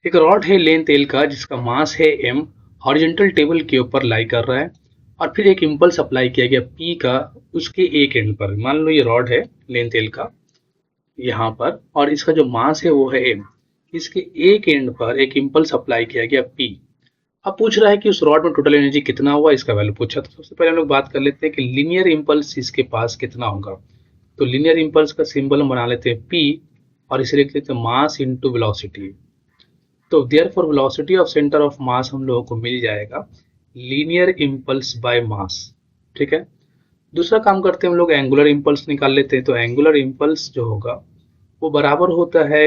एक रॉड है length L का जिसका मास है एम, हॉरिजॉन्टल टेबल के ऊपर लाई कर रहा है और फिर एक इम्पल्स अप्लाई किया गया पी का उसके एक एंड पर। मान लो ये रॉड है लेंथ एल का यहाँ पर और इसका जो मास है वो है एम। इसके एक एंड पर एक इम्पल्स अप्लाई किया गया पी। अब पूछ रहा है कि उस रॉड में टोटल एनर्जी कितना हुआ, इसका वैल्यू पूछा। तो सबसे पहले हम लोग बात कर लेते हैं कि लीनियर इम्पल्स इसके पास कितना होगा। तो लीनियर इम्पल्स का सिंबल हम बना लेते हैं पी और इसे लिख लेते हैं मास इंटू वेलोसिटी। तो therefore velocity of centre of मास हम लोगों को मिल जाएगा लीनियर इम्पल्स बाय मास। ठीक है, दूसरा काम करते हैं हम लोग एंगुलर इम्पल्स निकाल लेते हैं। तो एंगुलर इम्पल्स जो होगा वो बराबर होता है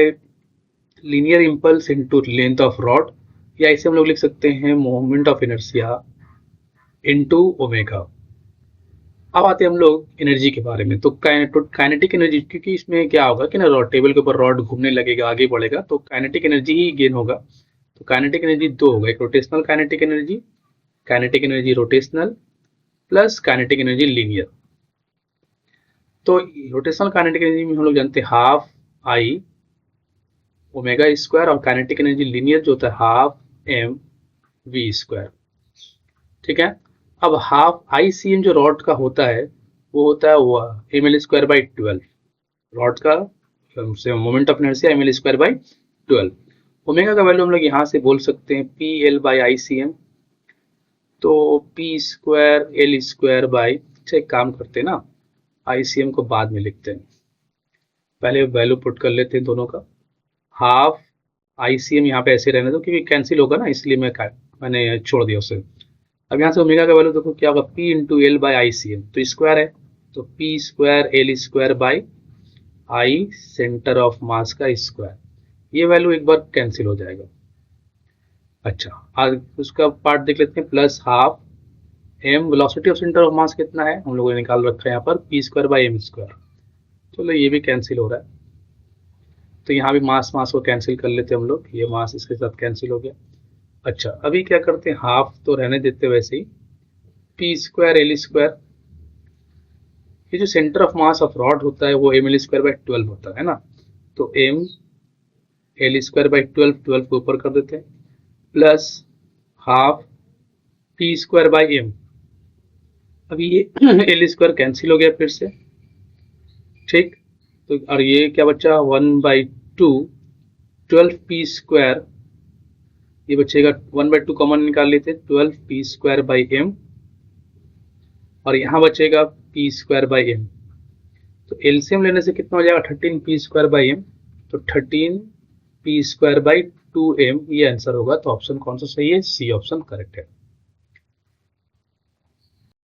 linear impulse into length of rod, या इसे हम लोग लिख सकते हैं moment of inertia into omega. अब आते हैं हम लोग एनर्जी के बारे में। तो काइनेटिक एनर्जी, क्योंकि इसमें क्या होगा कि ना रॉड टेबल के ऊपर रॉड घूमने लगेगा, आगे बढ़ेगा, तो काइनेटिक एनर्जी ही गेन होगा। तो काइनेटिक एनर्जी दो होगा, एक rotational kinetic energy rotational plus kinetic energy linear. तो रोटेशनल काइनेटिक एनर्जी में हम लोग जानते हैं हाफ आई ओमेगा स्क्वायर, और काइनेटिक एनर्जी लीनियर जो होता है हाफ एम वी स्क्वायर। ठीक है, अब हाफ आई सी एम जो रॉड का होता है वो होता है वो M L square by 12। Rod का moment of inertia M L square by 12। Omega का वैल्यू हम लोग यहाँ से बोल सकते हैं P L by I C M. तो P square L square by, अच्छा एक काम करते हैं ना, आई सी एम को बाद में लिखते हैं, पहले वैल्यू पुट कर लेते हैं दोनों का। हाफ आई सी एम यहाँ पे ऐसे रहने दो क्योंकि कैंसिल होगा ना, इसलिए मैंने छोड़ दिया उसे। अब यहाँ से ओमेगा का वैल्यू देखो क्या होगा, P into L by I C M, तो स्क्वायर है, तो P square L square by I centre of mass का स्क्वायर। ये वैल्यू एक बार कैंसिल हो जाएगा। अच्छा, आज उसका पार्ट देख लेते हैं, plus half M velocity of centre of mass कितना है हम लोगों ने निकाल रखा है यहाँ पर, P square by M square. चलो ये भी कैंसिल हो रहा है, तो यहाँ भी मास मास को कैंसिल कर लेते हैं हम लोग, ये मास इसके साथ कैंसिल हो गया। अच्छा, अभी क्या करते हैं, हाफ तो रहने देते वैसे ही, पी स्क्वायर एल स्क्वायर, ये जो centre of mass of rod होता है वो एम एल स्क्वायर बाई 12 होता है ना, तो एम एल स्क्वायर बाई 12, 12 को ऊपर कर देते हैं, plus half P square by M. अभी ये एल स्क्वायर कैंसिल हो गया फिर से। ठीक, तो और ये क्या बचा, 1/2 12 पी स्क्वायर, ये बचेगा 1/2 कॉमन निकाल लेते हैं, 12 पी स्क्वायर बाई एम, और यहाँ बचेगा पी स्क्वायर बाई एम। तो एलसीएम लेने से कितना हो जाएगा, 13 पी स्क्वायर बाई एम, तो 13 पी स्क्वायर बाई 2 एम, ये आंसर होगा। तो ऑप्शन कौन सा सही है, सी ऑप्शन करेक्ट है।